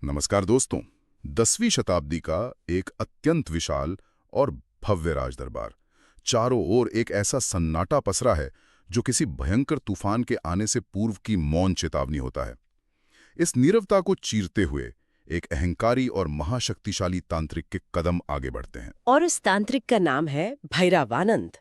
नमस्कार दोस्तों। 10वीं शताब्दी का एक अत्यंत विशाल और भव्य राजदरबार, चारों ओर एक ऐसा सन्नाटा पसरा है जो किसी भयंकर तूफान के आने से पूर्व की मौन चेतावनी होता है। इस नीरवता को चीरते हुए एक अहंकारी और महाशक्तिशाली तांत्रिक के कदम आगे बढ़ते हैं। और उस तांत्रिक का नाम है भैरवानंद।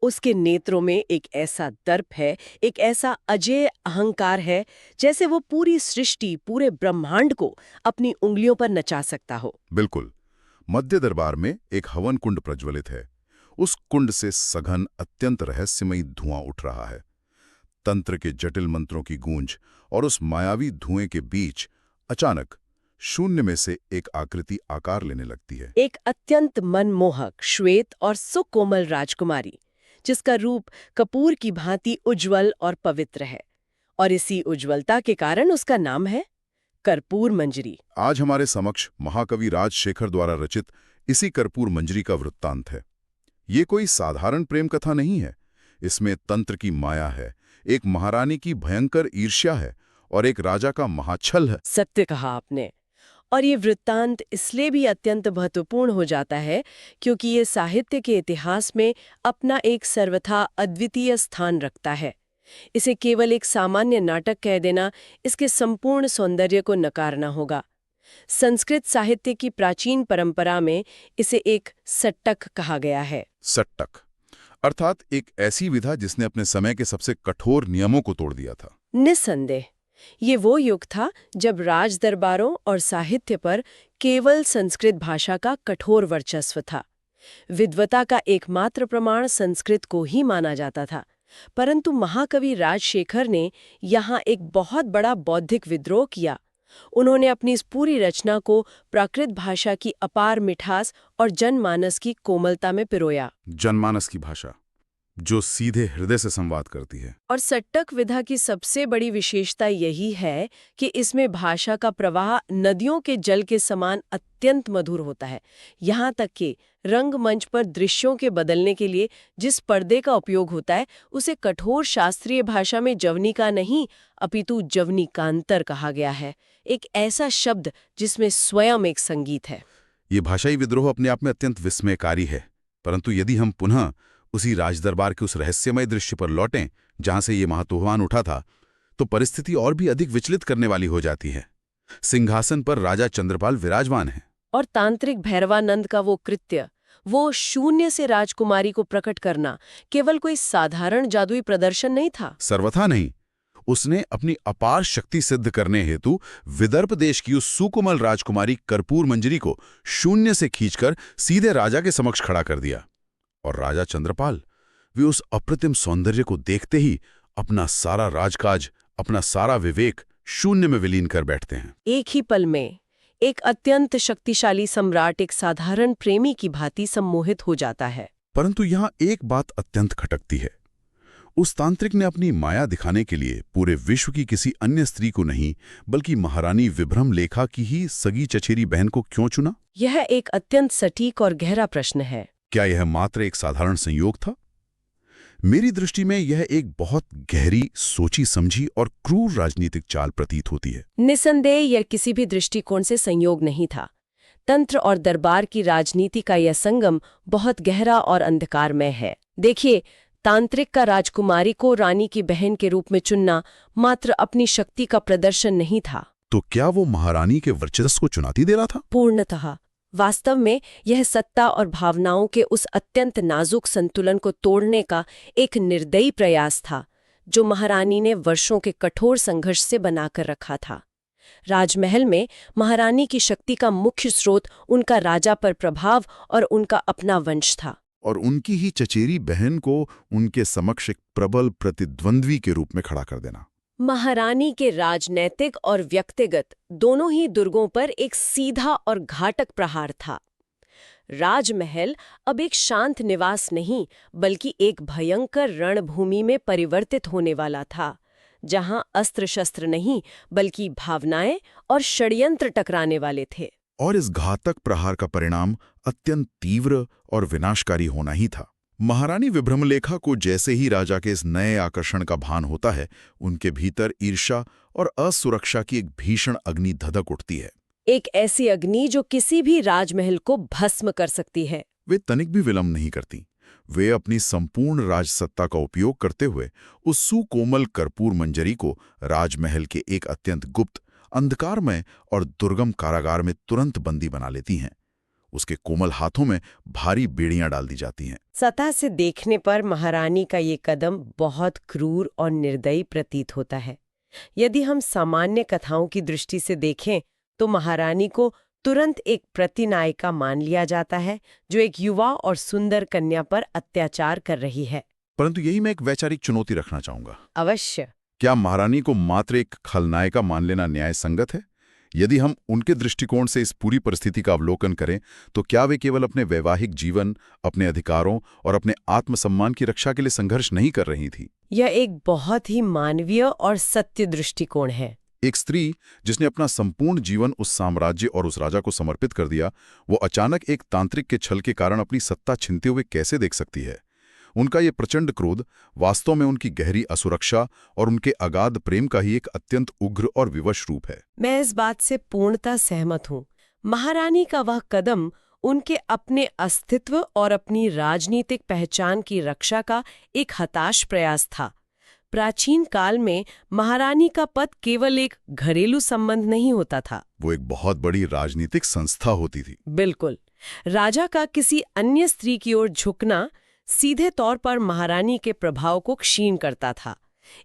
उसके नेत्रों में एक ऐसा दर्प है, एक ऐसा अजेय अहंकार है, जैसे वो पूरी सृष्टि, पूरे ब्रह्मांड को अपनी उंगलियों पर नचा सकता हो। बिल्कुल। मध्य दरबार में एक हवन कुंड प्रज्वलित है। उस कुंड से सघन, अत्यंत रहस्यमयी धुआं उठ रहा है। तंत्र के जटिल मंत्रों की गूंज और उस मायावी धुएं के बीच अचानक शून्य में से एक आकृति आकार लेने लगती है। एक अत्यंत मनमोहक, श्वेत और सुकोमल राजकुमारी, जिसका रूप कपूर की भांति उज्ज्वल और पवित्र है। और इसी उज्ज्वलता के कारण उसका नाम है कर्पूर मंजरी। आज हमारे समक्ष महाकवि राजशेखर द्वारा रचित इसी कर्पूर मंजरी का वृत्तांत है। ये कोई साधारण प्रेम कथा नहीं है। इसमें तंत्र की माया है, एक महारानी की भयंकर ईर्ष्या है और एक राजा का महाछल है। सत्य कहा आपने। और ये वृत्तांत इसलिए भी अत्यंत महत्वपूर्ण हो जाता है क्योंकि ये साहित्य के इतिहास में अपना एक सर्वथा अद्वितीय स्थान रखता है। इसे केवल एक सामान्य नाटक कह देना इसके संपूर्ण सौंदर्य को नकारना होगा। संस्कृत साहित्य की प्राचीन परंपरा में इसे एक सट्टक कहा गया है। सट्टक अर्थात एक ऐसी विधा जिसने अपने समय के सबसे कठोर नियमों को तोड़ दिया था। निस्संदेह ये वो युग था जब राज दरबारों और साहित्य पर केवल संस्कृत भाषा का कठोर वर्चस्व था। विद्वता का एकमात्र प्रमाण संस्कृत को ही माना जाता था। परंतु महाकवि राजशेखर ने यहाँ एक बहुत बड़ा बौद्धिक विद्रोह किया। उन्होंने अपनी इस पूरी रचना को प्राकृत भाषा की अपार मिठास और जनमानस की कोमलता में पिरोया। जनमानस की भाषा जो सीधे हृदय से संवाद करती है। और सट्टक विधा की सबसे बड़ी विशेषता यही है कि इसमें भाषा का प्रवाह नदियों के जल के समान अत्यंत मधुर होता है। यहाँ तक कि रंगमंच पर दृश्यों के बदलने के लिए जिस पर्दे का उपयोग होता है उसे कठोर शास्त्रीय भाषा में जवनिका नहीं अपितु जवनिकांतर कहा गया है। एक ऐसा शब्द जिसमें स्वयं एक संगीत है। ये भाषाई विद्रोह अपने आप में अत्यंत विस्मयकारी है। परंतु यदि हम पुनः उसी राजदरबार के उस रहस्यमय दृश्य पर लौटें जहां से ये महातूफान उठा था, तो परिस्थिति और भी अधिक विचलित करने वाली हो जाती है। सिंहासन पर राजा चंद्रपाल विराजमान है और तांत्रिक भैरवानंद का वो कृत्य, वो शून्य से राजकुमारी को प्रकट करना, केवल कोई साधारण जादुई प्रदर्शन नहीं था। सर्वथा नहीं। उसने अपनी अपार शक्ति सिद्ध करने हेतु विदर्भ देश की उस सुकोमल राजकुमारी कर्पूर मंजरी को शून्य से खींचकर सीधे राजा के समक्ष खड़ा कर दिया। और राजा चंद्रपाल वे उस अप्रतिम सौंदर्य को देखते ही अपना सारा राजकाज, अपना सारा विवेक शून्य में विलीन कर बैठते हैं। एक ही पल में एक अत्यंत शक्तिशाली सम्राट एक साधारण प्रेमी की भांति सम्मोहित हो जाता है। परंतु यहाँ एक बात अत्यंत खटकती है। उस तांत्रिक ने अपनी माया दिखाने के लिए पूरे विश्व की किसी अन्य स्त्री को नहीं, बल्कि महारानी विभ्रमलेखा की ही सगी चचेरी बहन को क्यों चुना? यह एक अत्यंत सटीक और गहरा प्रश्न है। क्या यह मात्र एक साधारण संयोग था? मेरी दृष्टि में यह एक बहुत गहरी, सोची समझी और क्रूर राजनीतिक चाल प्रतीत होती है। निसंदेह यह किसी भी दृष्टिकोण से संयोग नहीं था। तंत्र और दरबार की राजनीति का यह संगम बहुत गहरा और अंधकारमय है। देखिए, तांत्रिक का राजकुमारी को रानी की बहन के रूप में चुनना मात्र अपनी शक्ति का प्रदर्शन नहीं था। तो क्या वो महारानी के वर्चस्व को चुनौती दे रहा था? पूर्णतः। वास्तव में यह सत्ता और भावनाओं के उस अत्यंत नाजुक संतुलन को तोड़ने का एक निर्दयी प्रयास था जो महारानी ने वर्षों के कठोर संघर्ष से बनाकर रखा था। राजमहल में महारानी की शक्ति का मुख्य स्रोत उनका राजा पर प्रभाव और उनका अपना वंश था। और उनकी ही चचेरी बहन को उनके समक्ष एक प्रबल प्रतिद्वंद्वी के रूप में खड़ा कर देना। महारानी के राजनैतिक और व्यक्तिगत दोनों ही दुर्गों पर एक सीधा और घातक प्रहार था। राजमहल अब एक शांत निवास नहीं, बल्कि एक भयंकर रणभूमि में परिवर्तित होने वाला था, जहां अस्त्र शस्त्र नहीं, बल्कि भावनाएं और षड्यंत्र टकराने वाले थे। और इस घातक प्रहार का परिणाम अत्यंत तीव्र और विनाशकारी होना ही था। महारानी विभ्रमलेखा को जैसे ही राजा के इस नए आकर्षण का भान होता है, उनके भीतर ईर्ष्या और असुरक्षा की एक भीषण अग्नि धधक उठती है। एक ऐसी अग्नि जो किसी भी राजमहल को भस्म कर सकती है। वे तनिक भी विलंब नहीं करती। वे अपनी संपूर्ण राजसत्ता का उपयोग करते हुए उस सुकोमल कर्पूर मंजरी को राजमहल के एक अत्यंत गुप्त, अंधकारमय और दुर्गम कारागार में तुरंत बंदी बना लेती हैं। उसके कोमल हाथों में भारी बेड़ियां डाल दी जाती हैं। सतह से देखने पर महारानी का ये कदम बहुत क्रूर और निर्दयी प्रतीत होता है। यदि हम सामान्य कथाओं की दृष्टि से देखें तो महारानी को तुरंत एक प्रतिनायिका मान लिया जाता है जो एक युवा और सुंदर कन्या पर अत्याचार कर रही है। परंतु यही मैं एक वैचारिक चुनौती रखना चाहूंगा। अवश्य। क्या महारानी को मात्र एक खलनायिका मान लेना न्याय संगत है? यदि हम उनके दृष्टिकोण से इस पूरी परिस्थिति का अवलोकन करें तो क्या वे केवल अपने वैवाहिक जीवन, अपने अधिकारों और अपने आत्मसम्मान की रक्षा के लिए संघर्ष नहीं कर रही थी? यह एक बहुत ही मानवीय और सत्य दृष्टिकोण है। एक स्त्री जिसने अपना संपूर्ण जीवन उस साम्राज्य और उस राजा को समर्पित कर दिया, वो अचानक एक तांत्रिक के छल के कारण अपनी सत्ता छीनते हुए कैसे देख सकती है? उनका ये प्रचंड क्रोध वास्तव में उनकी गहरी असुरक्षा और उनके अगाध प्रेम का ही एक अत्यंत उग्र और विवश रूप है। मैं इस बात से पूर्णतः सहमत हूँ। महारानी का वह कदम उनके अपने अस्तित्व और अपनी राजनीतिक पहचान की रक्षा का एक हताश प्रयास था। प्राचीन काल में महारानी का पद केवल एक घरेलू संबंध नहीं होता था, वो एक बहुत बड़ी राजनीतिक संस्था होती थी। बिल्कुल। राजा का किसी अन्य स्त्री की ओर झुकना सीधे तौर पर महारानी के प्रभाव को क्षीण करता था।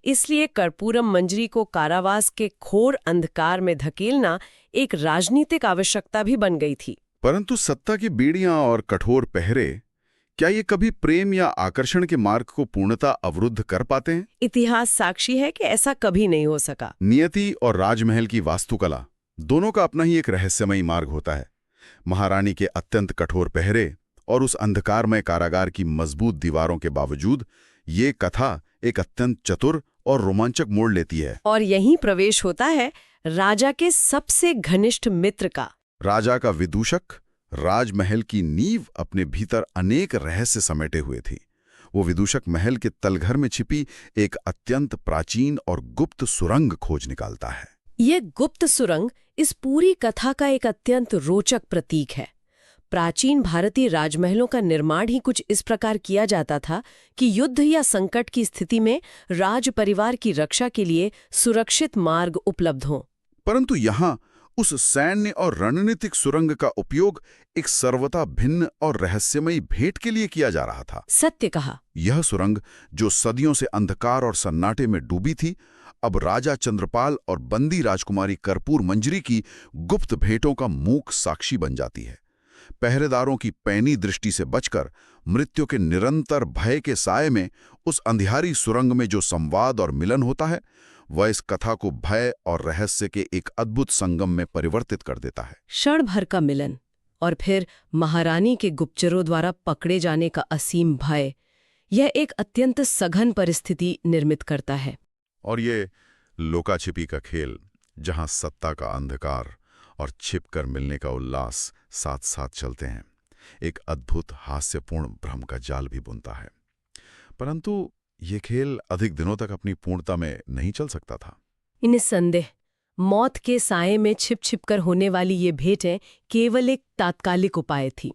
इसलिए कर्पूरम मंजरी को कारावास के घोर अंधकार में धकेलना एक राजनीतिक आवश्यकता भी बन गई थी। परंतु सत्ता की बेड़ियां और कठोर पहरे, क्या ये कभी प्रेम या आकर्षण के मार्ग को पूर्णतः अवरुद्ध कर पाते हैं? इतिहास साक्षी है कि ऐसा कभी नहीं हो सका। नियति और राजमहल की वास्तुकला दोनों का अपना ही एक रहस्यमयी मार्ग होता है। महारानी के अत्यंत कठोर पहरे और उस अंधकारमय कारागार की मजबूत दीवारों के बावजूद ये कथा एक अत्यंत चतुर और रोमांचक मोड़ लेती है। और यहीं प्रवेश होता है राजा के सबसे घनिष्ठ मित्र का। राजा का विदूषक राजमहल की नींव अपने भीतर अनेक रहस्य समेटे हुए थी। वो विदूषक महल के तलघर में छिपी एक अत्यंत प्राचीन और गुप्त सुरंग खोज निकालता है। ये गुप्त सुरंग इस पूरी कथा का एक अत्यंत रोचक प्रतीक है। प्राचीन भारतीय राजमहलों का निर्माण ही कुछ इस प्रकार किया जाता था कि युद्ध या संकट की स्थिति में राज परिवार की रक्षा के लिए सुरक्षित मार्ग उपलब्ध हों। परंतु यहाँ उस सैन्य और रणनीतिक सुरंग का उपयोग एक सर्वथा भिन्न और रहस्यमयी भेंट के लिए किया जा रहा था। सत्य कहा। यह सुरंग जो सदियों से अंधकार और सन्नाटे में डूबी थी, अब राजा चंद्रपाल और बंदी राजकुमारी कर्पूर मंजरी की गुप्त भेंटों का मूक साक्षी बन जाती है। पहरेदारों की पैनी दृष्टि से बचकर मृत्यु के निरंतर भय के साए में उस अंधियारी सुरंग में जो संवाद और मिलन होता है, वह इस कथा को भय और रहस्य के एक अद्भुत संगम में परिवर्तित कर देता है। क्षण भर का मिलन और फिर महारानी के गुप्तचरों द्वारा पकड़े जाने का असीम भय, यह एक अत्यंत सघन परिस्थिति निर्मित करता है। और ये लोका छिपी का खेल, जहां सत्ता का अंधकार और छिपकर मिलने का उल्लास साथ साथ चलते हैं, एक अद्भुत हास्यपूर्ण भ्रम का जाल भी बुनता है। परंतु ये खेल अधिक दिनों तक अपनी पूर्णता में नहीं चल सकता था। निस्संदेह मौत के साये में छिप छिप कर होने वाली ये भेंटें केवल एक तात्कालिक उपाय थी।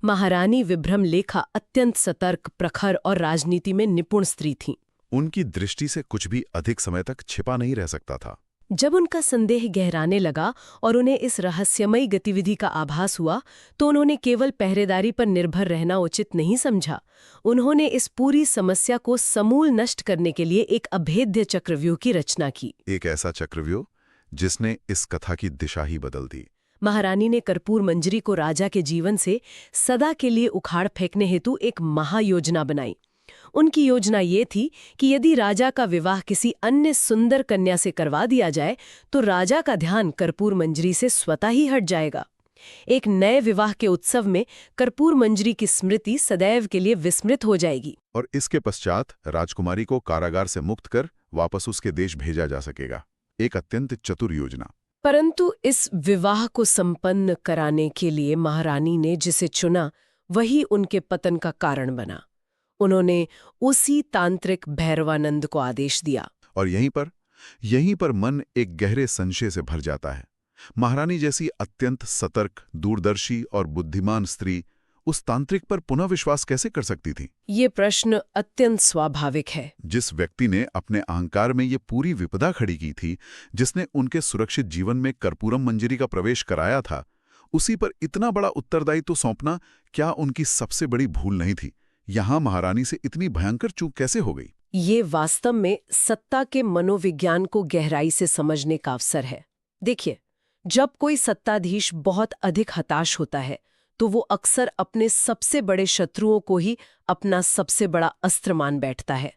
महारानी विभ्रम लेखा अत्यंत सतर्क, प्रखर और राजनीति में निपुण स्त्री थीं। उनकी दृष्टि से कुछ भी अधिक समय तक छिपा नहीं रह सकता था। जब उनका संदेह गहराने लगा और उन्हें इस रहस्यमयी गतिविधि का आभास हुआ, तो उन्होंने केवल पहरेदारी पर निर्भर रहना उचित नहीं समझा। उन्होंने इस पूरी समस्या को समूल नष्ट करने के लिए एक अभेद्य चक्रव्यूह की रचना की। एक ऐसा चक्रव्यूह जिसने इस कथा की दिशा ही बदल दी। महारानी ने कर्पूर मंजरी को राजा के जीवन से सदा के लिए उखाड़ फेंकने हेतु एक महायोजना बनाई। उनकी योजना ये थी कि यदि राजा का विवाह किसी अन्य सुंदर कन्या से करवा दिया जाए तो राजा का ध्यान कर्पूर मंजरी से स्वतः ही हट जाएगा। एक नए विवाह के उत्सव में कर्पूर मंजरी की स्मृति सदैव के लिए विस्मृत हो जाएगी। और इसके पश्चात राजकुमारी को कारागार से मुक्त कर वापस उसके देश भेजा जा सकेगा। एक अत्यंत चतुर योजना। परंतु इस विवाह को संपन्न कराने के लिए महारानी ने जिसे चुना वही उनके पतन का कारण बना। उन्होंने उसी तांत्रिक भैरवानंद को आदेश दिया। और यहीं पर मन एक गहरे संशय से भर जाता है। महारानी जैसी अत्यंत सतर्क, दूरदर्शी और बुद्धिमान स्त्री उस तांत्रिक पर पुनः विश्वास कैसे कर सकती थी? ये प्रश्न अत्यंत स्वाभाविक है। जिस व्यक्ति ने अपने अहंकार में ये पूरी विपदा खड़ी की थी, जिसने उनके सुरक्षित जीवन में कर्पूरम मंजरी का प्रवेश कराया था, उसी पर इतना बड़ा उत्तरदायित्व सौंपना क्या उनकी सबसे बड़ी भूल नहीं थी? यहां महारानी से इतनी भयंकर चूक कैसे हो गई? ये वास्तव में सत्ता के मनोविज्ञान को गहराई से समझने का अवसर है। देखिए, जब कोई सत्ताधीश बहुत अधिक हताश होता है तो वो अक्सर अपने सबसे बड़े शत्रुओं को ही अपना सबसे बड़ा अस्त्र मान बैठता है।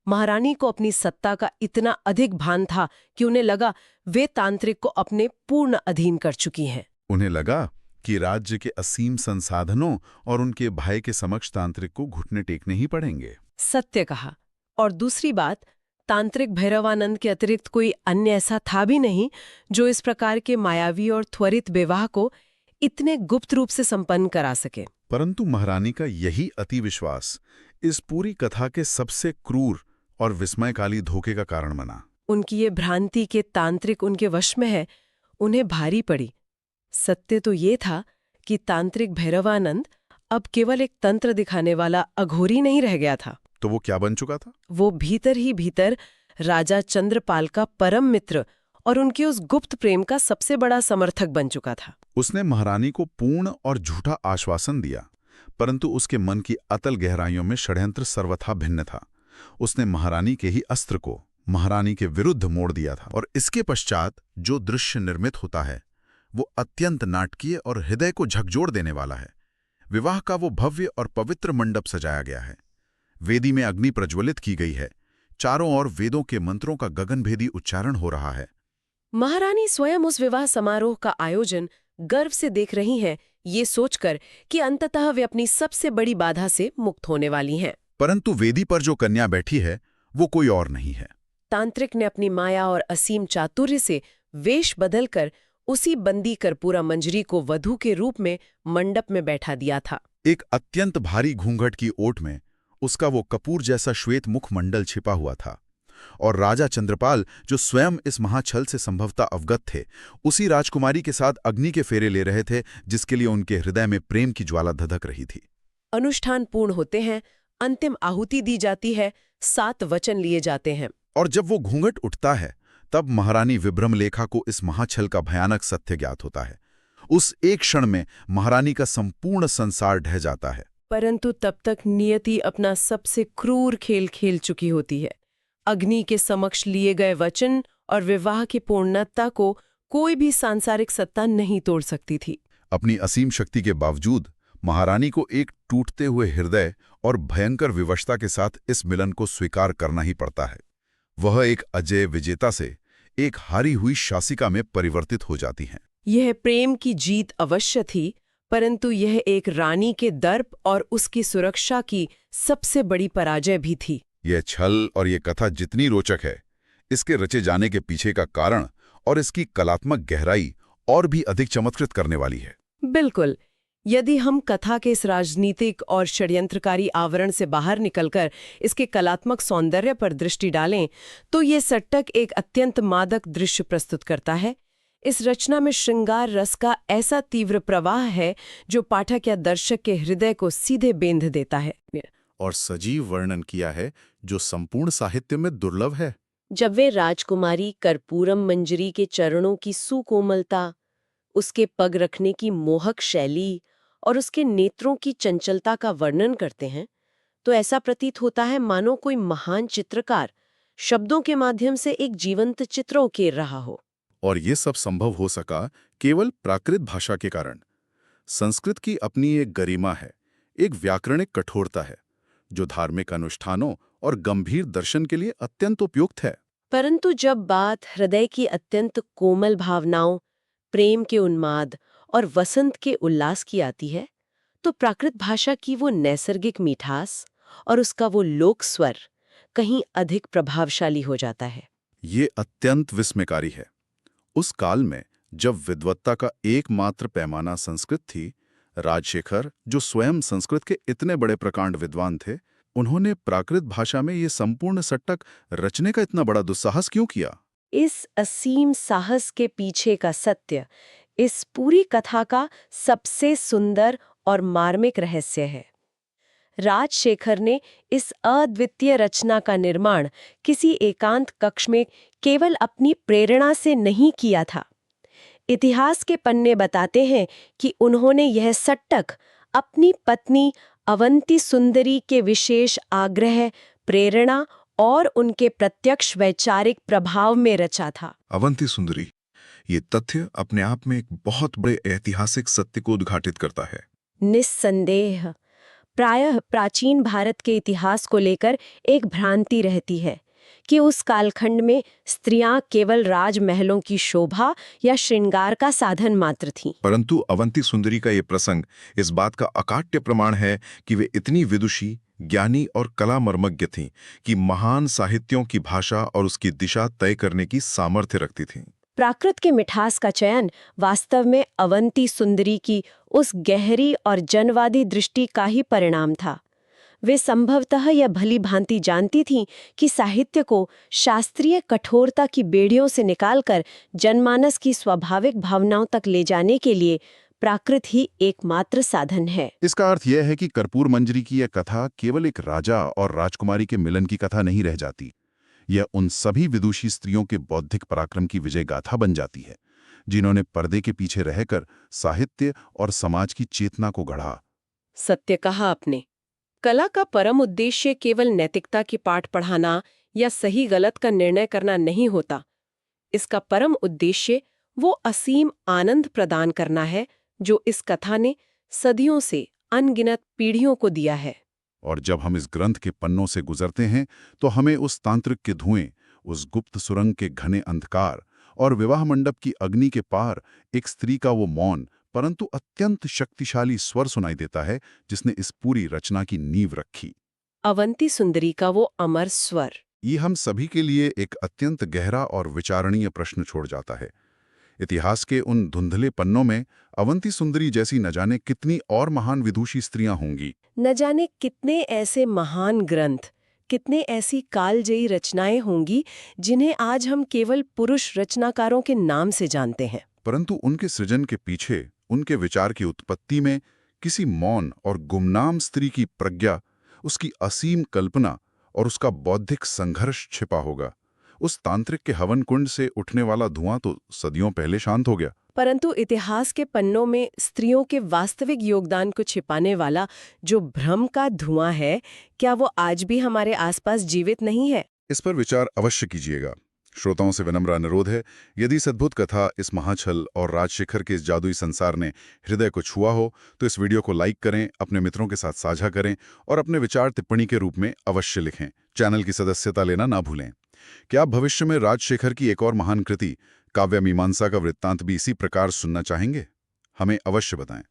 महारानी को अपनी सत्ता का इतना अधिक भान था कि उन्हें लगा वे तांत्रिक को अपने पूर्ण अधीन कर चुकी हैं। उन्हें लगा कि राज्य के असीम संसाधनों और उनके भाई के समक्ष तांत्रिक को घुटने टेकने ही पड़ेंगे। सत्य कहा। और दूसरी बात, तांत्रिक भैरवानंद के अतिरिक्त कोई अन्य ऐसा था भी नहीं जो इस प्रकार के मायावी और त्वरित विवाह को इतने गुप्त रूप से संपन्न करा सके। परंतु महारानी का यही अतिविश्वास इस पूरी कथा के सबसे क्रूर और विस्मयकाली धोखे का कारण बना। उनकी ये भ्रांति के तांत्रिक उनके वश में है, उन्हें भारी पड़ी। सत्य तो ये था कि तांत्रिक भैरवानंद अब केवल एक तंत्र दिखाने वाला अघोरी नहीं रह गया था। तो वो क्या बन चुका था? वो भीतर ही भीतर राजा चंद्रपाल का परम मित्र और उनके उस गुप्त प्रेम का सबसे बड़ा समर्थक बन चुका था। उसने महारानी को पूर्ण और झूठा आश्वासन दिया, परंतु उसके मन की अतल गहराइयों में षड्यंत्र सर्वथा भिन्न था। उसने महारानी के ही अस्त्र को महारानी के विरुद्ध मोड़ दिया था। और इसके पश्चात जो दृश्य निर्मित होता है वो अत्यंत नाटकीय और हृदय को झकझोर देने वाला है। विवाह का वो भव्य और पवित्र मंडप सजाया गया है। वेदी में अग्नि प्रज्वलित की गई है। चारों ओर वेदों के मंत्रों का गगनभेदी उच्चारण हो रहा है। महारानी स्वयं उस विवाह समारोह का आयोजन गर्व से देख रही हैं, ये सोचकर कि अंततः वे अपनी सबसे बड़ी बाधा से मुक्त होने वाली हैं। परंतु वेदी पर जो कन्या बैठी है वो कोई और नहीं है। तांत्रिक ने अपनी माया और असीम चातुर्य से वेश बदलकर उसी बंदी कर्पूरा मंजरी को वधू के रूप में मंडप में बैठा दिया था। एक अत्यंत भारी घूंघट की ओट में उसका वो कपूर जैसा श्वेत मुखमंडल छिपा हुआ था। और राजा चंद्रपाल, जो स्वयं इस महाछल से संभवतः अवगत थे, उसी राजकुमारी के साथ अग्नि के फेरे ले रहे थे जिसके लिए उनके हृदय में प्रेम की ज्वाला धधक रही थी। अनुष्ठान पूर्ण होते हैं, अंतिम आहुति दी जाती है, 7 वचन लिए जाते हैं। और जब वो घूंघट उठता है तब महारानी विभ्रमलेखा को इस महाछल का भयानक सत्य ज्ञात होता है। उस एक क्षण में महारानी का संपूर्ण संसार ढह जाता है। परंतु तब तक नियति अपना सबसे क्रूर खेल खेल चुकी होती है। अग्नि के समक्ष लिए गए वचन और विवाह की पूर्णता को कोई भी सांसारिक सत्ता नहीं तोड़ सकती थी। अपनी असीम शक्ति के बावजूद महारानी को एक टूटते हुए हृदय और भयंकर विवशता के साथ इस मिलन को स्वीकार करना ही पड़ता है। वह एक अजय विजेता से एक हारी हुई शासिका में परिवर्तित हो जाती हैं। यह प्रेम की जीत अवश्य थी, परंतु यह एक रानी के दर्प और उसकी सुरक्षा की सबसे बड़ी पराजय भी थी। यह छल और ये कथा जितनी रोचक है, इसके रचे जाने के पीछे का कारण और इसकी कलात्मक गहराई और भी अधिक चमत्कृत करने वाली है। बिल्कुल। यदि हम कथा के इस राजनीतिक और षड्यंत्रकारी आवरण से बाहर निकलकर इसके कलात्मक सौंदर्य पर दृष्टि डालें, तो ये सट्टक एक अत्यंत मादक दृश्य प्रस्तुत करता है। इस रचना में श्रृंगार रस का ऐसा तीव्र प्रवाह है जो पाठक या दर्शक के हृदय को सीधे बेंध देता है। और सजीव वर्णन किया है जो संपूर्ण साहित्य में दुर्लभ है। जब वे राजकुमारी कर्पूरम मंजरी के चरणों की सुकोमलता, उसके पग रखने की मोहक शैली और उसके नेत्रों की चंचलता का वर्णन करते हैं, तो ऐसा प्रतीत होता है मानो कोई महान चित्रकार शब्दों के माध्यम से एक जीवंत चित्र उकेर रहा हो। और ये सब संभव हो सका केवल प्राकृत भाषा के कारण। संस्कृत की अपनी एक गरिमा है, एक व्याकरणिक कठोरता है, जो धार्मिक अनुष्ठानों और गंभीर दर्शन के लिए अत्यंत उपयुक्त है। परंतु जब बात हृदय की अत्यंत कोमल भावनाओं, प्रेम के उन्माद और वसंत के उल्लास की आती है, तो प्राकृत भाषा की वो नैसर्गिक मिठास और उसका वो लोक स्वर कहीं अधिक प्रभावशाली हो जाता है। ये अत्यंत विस्मयकारी है। उस काल में जब विद्वत्ता का एकमात्र पैमाना संस्कृत थी, राजशेखर, जो स्वयं संस्कृत के इतने बड़े प्रकांड विद्वान थे, उन्होंने प्राकृत भाषा में ये संपूर्ण सट्टक रचने का इतना बड़ा दुस्साहस क्यों किया? इस असीम साहस के पीछे का सत्य इस पूरी कथा का सबसे सुंदर और मार्मिक रहस्य है। राजशेखर ने इस अद्वितीय रचना का निर्माण किसी एकांत कक्ष में केवल अपनी प्रेरणा से नहीं किया था। इतिहास के पन्ने बताते हैं कि उन्होंने यह सट्टक अपनी पत्नी अवंती सुंदरी के विशेष आग्रह, प्रेरणा और उनके प्रत्यक्ष वैचारिक प्रभाव में रचा था। अवंती सुंदरी, ये तथ्य अपने आप में एक बहुत बड़े ऐतिहासिक सत्य को उद्घाटित करता है। निस्संदेह प्रायः प्राचीन भारत के इतिहास को लेकर एक भ्रांति रहती है कि उस कालखंड में स्त्रियां केवल राजमहलों की शोभा या श्रृंगार का साधन मात्र थीं। परंतु अवंती सुंदरी का ये प्रसंग इस बात का अकाट्य प्रमाण है कि वे इतनी विदुषी, ज्ञानी और कला मर्मज्ञ थीं कि महान साहित्यों की भाषा और उसकी दिशा तय करने की सामर्थ्य रखती थीं। प्राकृत के मिठास का चयन वास्तव में अवंती सुंदरी की उस गहरी और जनवादी दृष्टि का ही परिणाम था। वे संभवतः यह भली भांति जानती थीं कि साहित्य को शास्त्रीय कठोरता की बेड़ियों से निकालकर जनमानस की स्वाभाविक भावनाओं तक ले जाने के लिए प्राकृत ही एकमात्र साधन है। इसका अर्थ यह है कि कर्पूर मंजरी की यह कथा केवल एक राजा और राजकुमारी के मिलन की कथा नहीं रह जाती। यह उन सभी विदुषी स्त्रियों के बौद्धिक पराक्रम की विजय गाथा बन जाती है, जिन्होंने पर्दे के पीछे रहकर साहित्य और समाज की चेतना को गढ़ा। सत्य कहा आपने। कला का परम उद्देश्य केवल नैतिकता के पाठ पढ़ाना या सही गलत का निर्णय करना नहीं होता। इसका परम उद्देश्य वो असीम आनंद प्रदान करना है जो इस कथा ने सदियों से अनगिनत पीढ़ियों को दिया है। और जब हम इस ग्रंथ के पन्नों से गुजरते हैं तो हमें उस तांत्रिक के धुएं, उस गुप्त सुरंग के घने अंधकार और विवाह मंडप की अग्नि के पार एक स्त्री का वो मौन परंतु अत्यंत शक्तिशाली स्वर सुनाई देता है, जिसने इस पूरी रचना की नींव रखी। अवंती सुंदरी का वो अमर स्वर। ये हम सभी के लिए एक अत्यंत गहरा और विचारणीय प्रश्न छोड़ जाता है। इतिहास के उन धुंधले पन्नों में अवंती सुंदरी जैसी न जाने कितनी और महान विदुषी स्त्रियां होंगी। न जाने कितने ऐसे महान ग्रंथ, कितने ऐसी कालजयी रचनाएं होंगी जिन्हें आज हम केवल पुरुष रचनाकारों के नाम से जानते हैं। परंतु उनके सृजन के पीछे, उनके विचार की उत्पत्ति में किसी मौन और गुमनाम स्त्री की प्रज्ञा, उसकी असीम कल्पना और उसका बौद्धिक संघर्ष छिपा होगा। उस तांत्रिक के हवन कुंड से उठने वाला धुआं तो सदियों पहले शांत हो गया, परंतु इतिहास के पन्नों में स्त्रियों के वास्तविक योगदान को छिपाने वाला जो भ्रम का धुआं है, क्या वो आज भी हमारे आसपास जीवित नहीं है? इस पर विचार अवश्य कीजिएगा। श्रोताओं से विनम्र अनुरोध है, यदि इस अद्भुत कथा, इस महाछल और राजशेखर के इस जादुई संसार ने हृदय को छुआ हो तो इस वीडियो को लाइक करें, अपने मित्रों के साथ साझा करें और अपने विचार टिप्पणी के रूप में अवश्य लिखें। चैनल की सदस्यता लेना ना भूलें। क्या आप भविष्य में राजशेखर की एक और महान कृति काव्य मीमांसा का वृत्तांत भी इसी प्रकार सुनना चाहेंगे? हमें अवश्य बताएं।